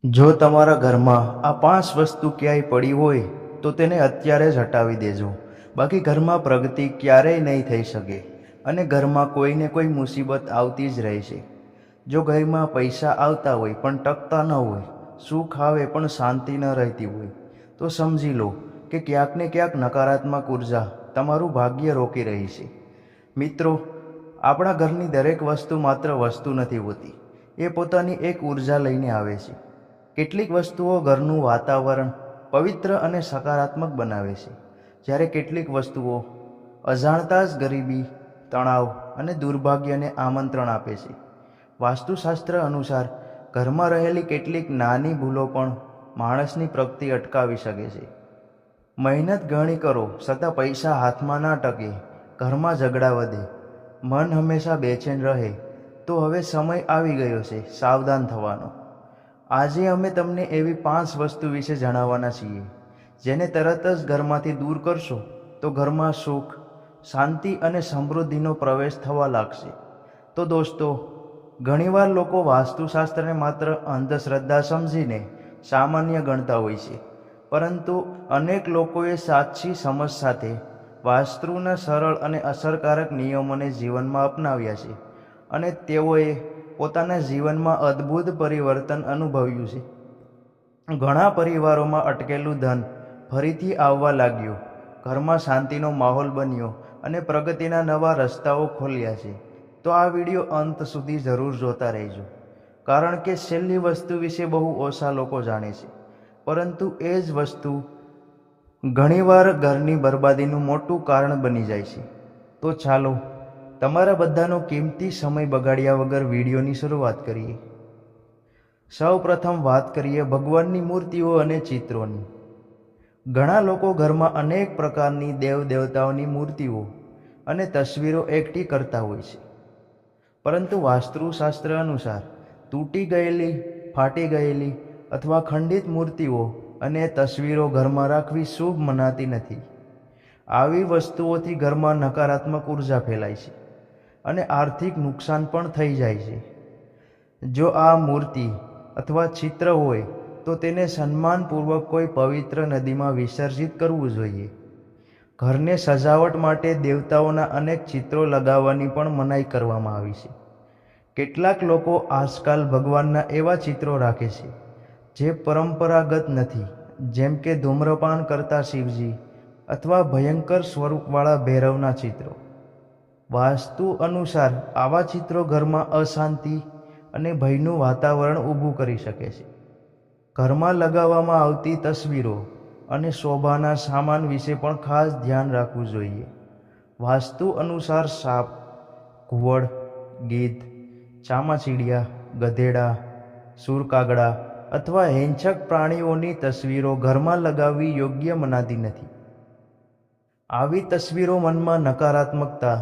જો તમારા ઘરમાં આ 5 વસ્તુ ક્યાંય પડી હોય તો તેને અત્યારે જ હટાવી દેજો, બાકી ઘરમાં પ્રગતિ ક્યારેય નહીં થઈ શકે અને ઘરમાં કોઈને કોઈ મુસીબત આવતી જ રહેશે. જો ઘરમાં પૈસા આવતા હોય પણ ટકતા ન હોય, સુખ આવે પણ શાંતિ ન રહેતી હોય, તો સમજી લો કે ક્યાંક ને ક્યાંક નકારાત્મક ઉર્જા તમારું ભાગ્ય રોકી રહી છે. મિત્રો, આપણા ઘરની દરેક વસ્તુ માત્ર વસ્તુ નથી હોતી, એ પોતાની એક ઉર્જા લઈને આવે છે. કેટલીક વસ્તુઓ ઘરનું વાતાવરણ પવિત્ર અને સકારાત્મક બનાવે છે, જ્યારે કેટલીક વસ્તુઓ અજાણતા જ ગરીબી, તણાવ અને દુર્ભાગ્યને આમંત્રણ આપે છે. વાસ્તુશાસ્ત્ર અનુસાર ઘરમાં રહેલી કેટલીક નાની ભૂલો પણ માણસની પ્રગતિ અટકાવી શકે છે. મહેનત ઘણી કરો છતાં પૈસા હાથમાં ના ટકે, ઘરમાં ઝઘડા વધે, મન હંમેશા બેચેન રહે, તો હવે સમય આવી ગયો છે સાવધાન થવાનો. આજે અમે તમને એવી 5 વસ્તુ વિશે જણાવવાના છીએ, જેને તરત જ ઘરમાંથી દૂર કરશો તો ઘરમાં સુખ, શાંતિ અને સમૃદ્ધિનો પ્રવેશ થવા લાગશે. તો દોસ્તો, ઘણીવાર લોકો વાસ્તુશાસ્ત્રને માત્ર અંધશ્રદ્ધા સમજીને સામાન્ય ગણતા હોય છે, પરંતુ અનેક લોકોએ સાચી સમજ સાથે વાસ્તુના સરળ અને અસરકારક નિયમોને જીવનમાં અપનાવ્યા છે અને તેઓએ પોતાના જીવનમાં અદ્ભુત પરિવર્તન અનુભવ્યું છે. ઘણા પરિવારોમાં અટકેલું ધન ફરીથી આવવા લાગ્યું, ઘરમાં શાંતિનો માહોલ બન્યો અને પ્રગતિના નવા રસ્તાઓ ખોલ્યા છે. તો આ વિડીયો અંત સુધી જરૂર જોતા રહેજો, કારણ કે છેલ્લી વસ્તુ વિશે બહુ ઓછા લોકો જાણે છે, પરંતુ એ જ વસ્તુ ઘણીવાર ઘરની બરબાદીનું મોટું કારણ બની જાય છે. તો ચાલો તમારા બધાનો કિંમતી સમય બગાડ્યા વગર વિડીયોની શરૂઆત કરીએ. સૌ પ્રથમ વાત કરીએ ભગવાનની મૂર્તિઓ અને ચિત્રોની. ઘણા લોકો ઘરમાં અનેક પ્રકારની દેવતાઓની મૂર્તિઓ અને તસવીરો એકઠી કરતા હોય છે, પરંતુ વાસ્તુશાસ્ત્ર અનુસાર તૂટી ગયેલી, ફાટી ગયેલી અથવા ખંડિત મૂર્તિઓ અને તસવીરો ઘરમાં રાખવી શુભ મનાતી નથી. આવી વસ્તુઓથી ઘરમાં નકારાત્મક ઉર્જા ફેલાય છે અને આર્થિક નુકસાન પણ થઈ જાય છે. જો આ મૂર્તિ અથવા ચિત્ર હોય તો તેને સન્માનપૂર્વક કોઈ પવિત્ર નદીમાં વિસર્જિત કરવું જોઈએ. ઘરને સજાવટ માટે દેવતાઓના અનેક ચિત્રો લગાવવાની પણ મનાઈ કરવામાં આવી છે. કેટલાક લોકો આજકાલ ભગવાનના એવા ચિત્રો રાખે છે જે પરંપરાગત નથી, જેમ કે ધૂમ્રપાન કરતા શિવજી અથવા ભયંકર સ્વરૂપવાળા ભૈરવના ચિત્રો. વાસ્તુ અનુસાર આવા ચિત્રો ઘરમાં અશાંતિ અને ભયનું વાતાવરણ ઊભું કરી શકે છે. ઘરમાં લગાવવામાં આવતી તસવીરો અને શોભાના સામાન વિશે પણ ખાસ ધ્યાન રાખવું જોઈએ. વાસ્તુ અનુસાર સાપ, ઘુવડ, ગીધ, ચામાચીડિયા, ગધેડા, સૂરકાગડા અથવા હિંસક પ્રાણીઓની તસવીરો ઘરમાં લગાવવી યોગ્ય મનાતી નથી. આવી તસવીરો મનમાં નકારાત્મકતા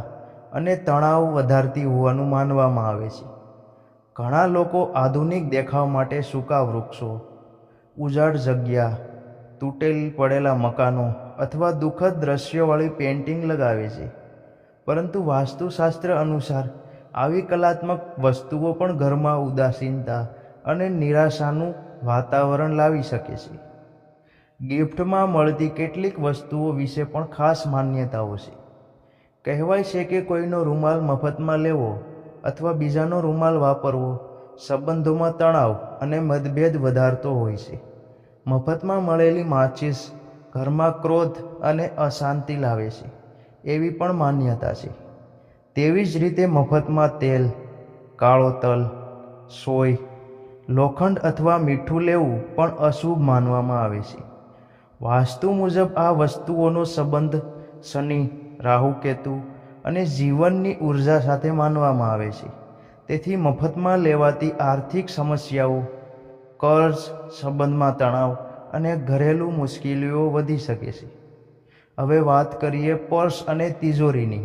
અને તણાવ વધારતી હોવાનું માનવામાં આવે છે. ઘણા લોકો આધુનિક દેખાવ માટે સૂકા વૃક્ષો, ઉજાડ જગ્યા, તૂટેલી પડેલા મકાનો અથવા દુઃખદ દ્રશ્યોવાળી પેઇન્ટિંગ લગાવે છે, પરંતુ વાસ્તુશાસ્ત્ર અનુસાર આવી કલાત્મક વસ્તુઓ પણ ઘરમાં ઉદાસીનતા અને નિરાશાનું વાતાવરણ લાવી શકે છે. ગિફ્ટમાં મળતી કેટલીક વસ્તુઓ વિશે પણ ખાસ માન્યતાઓ છે. કહેવાય છે કે કોઈનો રૂમાલ મફતમાં લેવો અથવા બીજાનો રૂમાલ વાપરવો સંબંધોમાં તણાવ અને મતભેદ વધારતો હોય છે. મફતમાં મળેલી માચીસ ઘરમાં ક્રોધ અને અશાંતિ લાવે છે, એવી પણ માન્યતા છે. તેવી જ રીતે મફતમાં તેલ, કાળો તલ, સોય, લોખંડ અથવા મીઠું લેવું પણ અશુભ માનવામાં આવે છે. વાસ્તુ મુજબ આ વસ્તુઓનો સંબંધ શનિ, રાહુ, કેતુ અને જીવનની ઉર્જા સાથે માનવામાં આવે છે. તેથી મફતમાં લેવાતી આર્થિક સમસ્યાઓ, કર્જ, સંબંધમાં તણાવ અને ઘરેલું મુશ્કેલીઓ વધી શકે છે. હવે વાત કરીએ પર્સ અને તિજોરીની.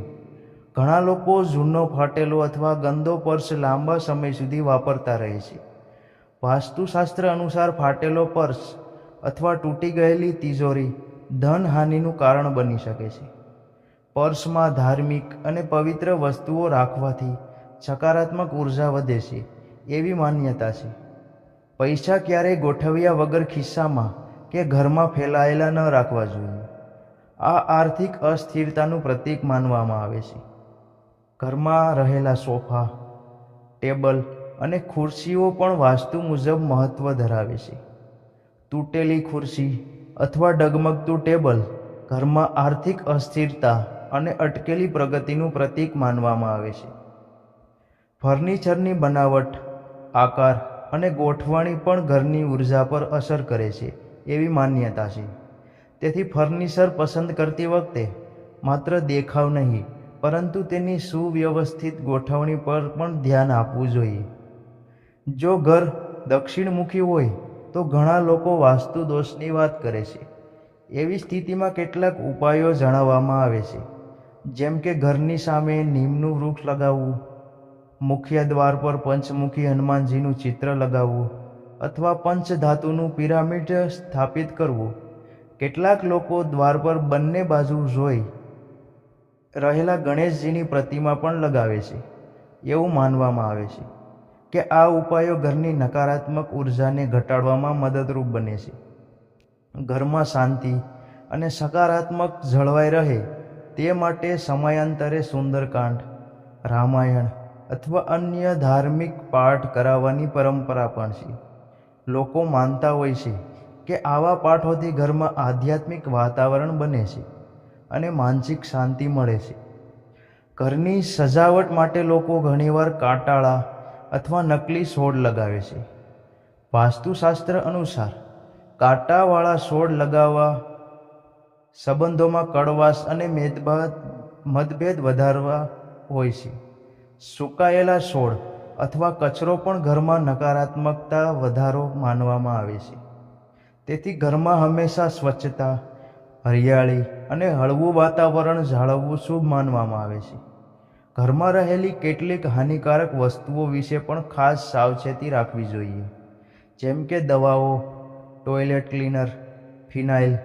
ઘણા લોકો જૂનો, ફાટેલો અથવા ગંદો પર્સ લાંબા સમય સુધી વાપરતા રહે છે. વાસ્તુશાસ્ત્ર અનુસાર ફાટેલો પર્સ અથવા તૂટી ગયેલી તિજોરી ધનહાનિનું કારણ બની શકે છે. પર્સમાં ધાર્મિક અને પવિત્ર વસ્તુઓ રાખવાથી સકારાત્મક ઉર્જા વધે છે, એવી માન્યતા છે. પૈસા ક્યારેય ગોઠવ્યા વગર ખિસ્સામાં કે ઘરમાં ફેલાયેલા ન રાખવા જોઈએ. આ આર્થિક અસ્થિરતાનું પ્રતીક માનવામાં આવે છે. ઘરમાં રહેલા સોફા, ટેબલ અને ખુરશીઓ પણ વાસ્તુ મુજબ મહત્વ ધરાવે છે. તૂટેલી ખુરશી અથવા ડગમગતું ટેબલ ઘરમાં આર્થિક અસ્થિરતા અને અટકેલી પ્રગતિનું પ્રતીક માનવામાં આવે છે. ફર્નિચરની બનાવટ, આકાર અને ગોઠવણી પણ ઘરની ઉર્જા પર અસર કરે છે એવી માન્યતા છે. તેથી ફર્નિચર પસંદ કરતી વખતે માત્ર દેખાવ નહીં પરંતુ તેની સુવ્યવસ્થિત ગોઠવણી પર પણ ધ્યાન આપવું જોઈએ. જો ઘર દક્ષિણમુખી હોય તો ઘણા લોકો વાસ્તુ દોષની વાત કરે છે. એવી સ્થિતિમાં કેટલાક ઉપાયો જણાવવામાં આવે છે, જેમ કે ઘરની સામે નીમનું વૃક્ષ લગાવવું, મુખ્ય દ્વાર પર પંચમુખી હનુમાનજીનું ચિત્ર લગાવવું અથવા પંચધાતુનું પિરામિડ સ્થાપિત કરવું. કેટલાક લોકો દ્વાર પર બંને બાજુ જોઈ રહેલા ગણેશજીની પ્રતિમા પણ લગાવે છે. એવું માનવામાં આવે છે કે આ ઉપાયો ઘરની નકારાત્મક ઉર્જાને ઘટાડવામાં મદદરૂપ બને છે. ઘરમાં શાંતિ અને સકારાત્મક જળવાઈ રહે તે માટે સમયાંતરે સુંદરકાંડ, રામાયણ અથવા અન્ય ધાર્મિક પાઠ કરાવવાની પરંપરા પણ છે. લોકો માનતા હોય છે કે આવા પાઠોથી ઘરમાં આધ્યાત્મિક વાતાવરણ બને છે અને માનસિક શાંતિ મળે છે. ઘરની સજાવટ માટે લોકો ઘણીવાર કાંટાળા અથવા નકલી છોડ લગાવે છે. વાસ્તુશાસ્ત્ર અનુસાર કાંટાવાળા છોડ લગાવવા સંબંધોમાં કડવાશ અને મતભેદ વધારવા હોય છે. સુકાયેલા છોડ અથવા કચરો પણ ઘરમાં નકારાત્મકતા વધારો માનવામાં આવે છે. તેથી ઘરમાં હંમેશા સ્વચ્છતા, હરિયાળી અને હળવું વાતાવરણ જાળવવું શુભ માનવામાં આવે છે. ઘરમાં રહેલી કેટલીક હાનિકારક વસ્તુઓ વિશે પણ ખાસ સાવચેતી રાખવી જોઈએ, જેમ કે દવાઓ, ટોયલેટ ક્લીનર, ફિનાઇલ,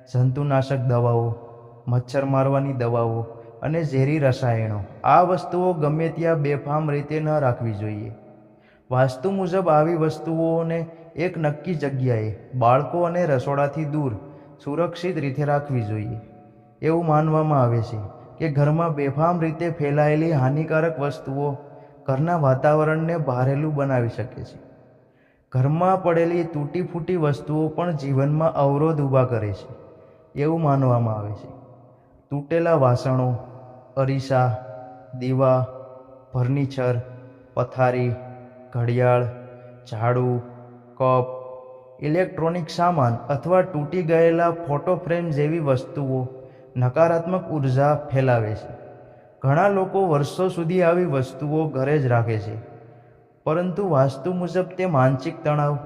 જંતુનાશક દવાઓ, મચ્છર મારવાની દવાઓ અને ઝેરી રસાયણો. આ વસ્તુઓ ગમે ત્યાં બેફામ રીતે ન રાખવી જોઈએ. વાસ્તુ મુજબ આવી વસ્તુઓને એક નક્કી જગ્યાએ, બાળકો અને રસોડાથી દૂર સુરક્ષિત રીતે રાખવી જોઈએ. એવું માનવામાં આવે છે કે ઘરમાં બેફામ રીતે ફેલાયેલી હાનિકારક વસ્તુઓ ઘરના વાતાવરણને ભારેલું બનાવી શકે છે. ઘરમાં પડેલી તૂટી ફૂટી વસ્તુઓ પણ જીવનમાં અવરોધ ઊભા કરે છે એવું માનવામાં આવે છે. તૂટેલા વાસણો, અરીસા, દીવા, ફર્નિચર, પથારી, ઘડિયાળ, ઝાડુ, કપ, ઇલેક્ટ્રોનિક સામાન અથવા તૂટી ગયેલા ફોટો ફ્રેમ જેવી વસ્તુઓ નકારાત્મક ઉર્જા ફેલાવે છે. ઘણા લોકો વર્ષો સુધી આવી વસ્તુઓ ઘરે જ રાખે છે, પરંતુ વાસ્તુ મુજબ તે માનસિક તણાવ,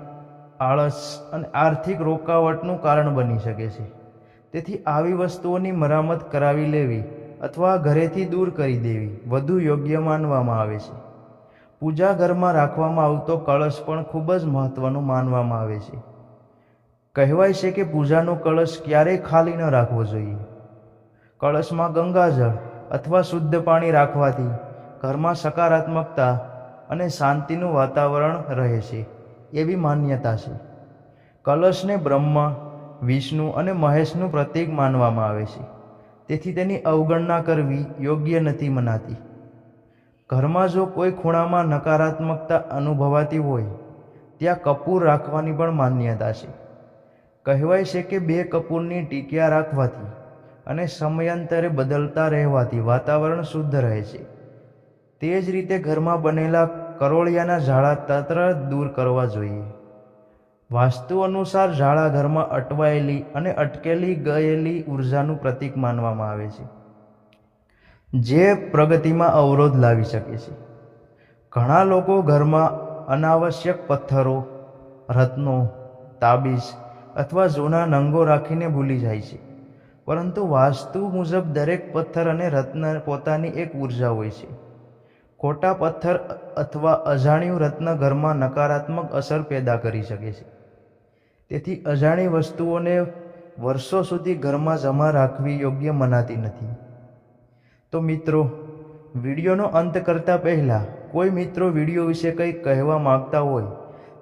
આળસ અને આર્થિક રોકાવટનું કારણ બની શકે છે. તેથી આવી વસ્તુઓની મરામત કરાવી લેવી અથવા ઘરેથી દૂર કરી દેવી વધુ યોગ્ય માનવામાં આવે છે. પૂજા ઘરમાં રાખવામાં આવતો કળશ પણ ખૂબ જ મહત્વનો માનવામાં આવે છે. કહેવાય છે કે પૂજાનો કળશ ક્યારેય ખાલી ન રાખવો જોઈએ. કળશમાં ગંગાજળ અથવા શુદ્ધ પાણી રાખવાથી ઘરમાં સકારાત્મકતા અને શાંતિનું વાતાવરણ રહે છે એવી માન્યતા છે. કલશને બ્રહ્મા, વિષ્ણુ અને મહેશનું પ્રતીક માનવામાં આવે છે, તેથી તેની અવગણના કરવી યોગ્ય નથી મનાતી. ઘરમાં જો કોઈ ખૂણામાં નકારાત્મકતા અનુભવાતી હોય ત્યાં કપૂર રાખવાની પણ માન્યતા છે. કહેવાય છે કે 2 કપૂરની ટીકિયા રાખવાથી અને સમયાંતરે બદલતા રહેવાથી વાતાવરણ શુદ્ધ રહે છે. તે જ રીતે ઘરમાં બનેલા કરોળિયાના ઝાડા તરત દૂર કરવા જોઈએ. વાસ્તુ અનુસાર ઝાડા ઘરમાં અટવાયેલી અને અટકેલી ગયેલી ઉર્જાનું પ્રતીક માનવામાં આવે છે, જે પ્રગતિમાં અવરોધ લાવી શકે છે. ઘણા લોકો ઘરમાં અનાવશ્યક પથ્થરો, રત્નો, તાબીજ અથવા જૂના નંગો રાખીને ભૂલી જાય છે, પરંતુ વાસ્તુ મુજબ દરેક પથ્થર અને રત્ન પોતાની એક ઉર્જા હોય છે. ખોટા પથ્થર અથવા અજાણ્યું રત્ન ઘરમાં નકારાત્મક અસર પેદા કરી શકે છે. તેથી અજાણી વસ્તુઓને વર્ષો સુધી ઘરમાં જમા રાખવી યોગ્ય મનાતી નથી. તો મિત્રો, વિડીયોનો અંત કરતા પહેલાં કોઈ મિત્રો વિડીયો વિશે કંઈક કહેવા માંગતા હોય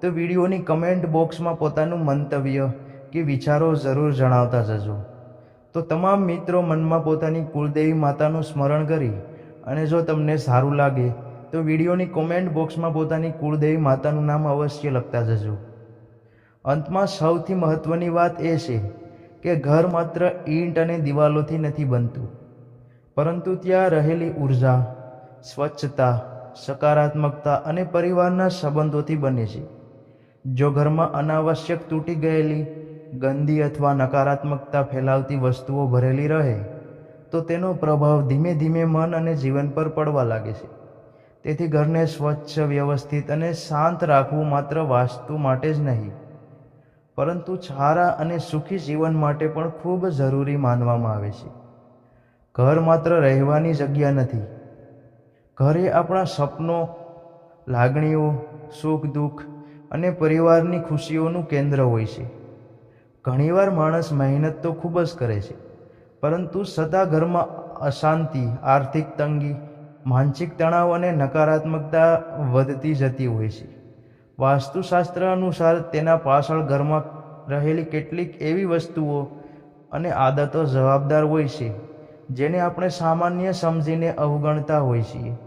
તો વિડીયોની કમેન્ટ બોક્સમાં પોતાનું મંતવ્ય કે વિચારો જરૂર જણાવતા જજો. તો તમામ મિત્રો મનમાં પોતાની કુળદેવી માતાનું સ્મરણ કરી અને જો તમને સારું લાગે તો વિડીયોની કોમેન્ટ બોક્સમાં પોતાની કુળદેવી માતાનું નામ અવશ્ય લખતા જજો. અંતમાં સૌથી મહત્ત્વની વાત એ છે કે ઘર માત્ર ઈંટ અને દિવાલોથી નથી બનતું, પરંતુ ત્યાં રહેલી ઉર્જા, સ્વચ્છતા, સકારાત્મકતા અને પરિવારના સંબંધોથી બને છે. જો ઘરમાં અનાવશ્યક તૂટી ગયેલી, ગંદી અથવા નકારાત્મકતા ફેલાવતી વસ્તુઓ ભરેલી રહે તો તેનો પ્રભાવ ધીમે ધીમે મન અને જીવન પર પડવા લાગે છે. તેથી ઘરને સ્વચ્છ, વ્યવસ્થિત અને શાંત રાખવું માત્ર વાસ્તુ માટે જ નહીં, પરંતુ સારા અને સુખી જીવન માટે પણ ખૂબ જરૂરી માનવામાં આવે છે. ઘર માત્ર રહેવાની જગ્યા નથી. ઘર એ આપણા સપનો, લાગણીઓ, સુખ દુઃખ અને પરિવારની ખુશીઓનું કેન્દ્ર હોય છે. ઘણીવાર માણસ મહેનત તો ખૂબ જ કરે છે, પરંતુ છતાં ઘરમાં અશાંતિ, આર્થિક તંગી, માનસિક તણાવ અને નકારાત્મકતા વધતી જતી હોય છે. વાસ્તુશાસ્ત્ર અનુસાર તેના પાછળ ઘરમાં રહેલી કેટલીક એવી વસ્તુઓ અને આદતો જવાબદાર હોય છે જેને આપણે સામાન્ય સમજીને અવગણતા હોઈએ છીએ.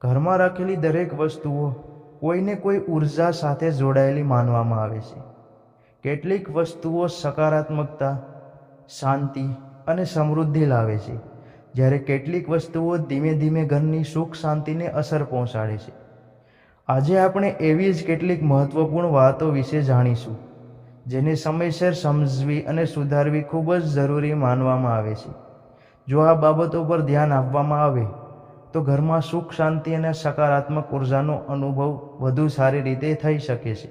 ઘરમાં રાખેલી દરેક વસ્તુઓ કોઈને કોઈ ઉર્જા સાથે જોડાયેલી માનવામાં આવે છે. કેટલીક વસ્તુઓ સકારાત્મકતા, શાંતિ અને સમૃદ્ધિ લાવે છે, જ્યારે કેટલીક વસ્તુઓ ધીમે ધીમે ઘરની સુખ શાંતિને અસર પહોંચાડે છે. આજે આપણે એવી જ કેટલીક મહત્વપૂર્ણ વાતો વિશે જાણીશું જેને સમયસર સમજવી અને સુધારવી ખૂબ જ જરૂરી માનવામાં આવે છે. જો આ બાબતો પર ધ્યાન આપવામાં આવે તો ઘરમાં સુખ શાંતિ અને સકારાત્મક ઉર્જાનો અનુભવ વધુ સારી રીતે થઈ શકે છે.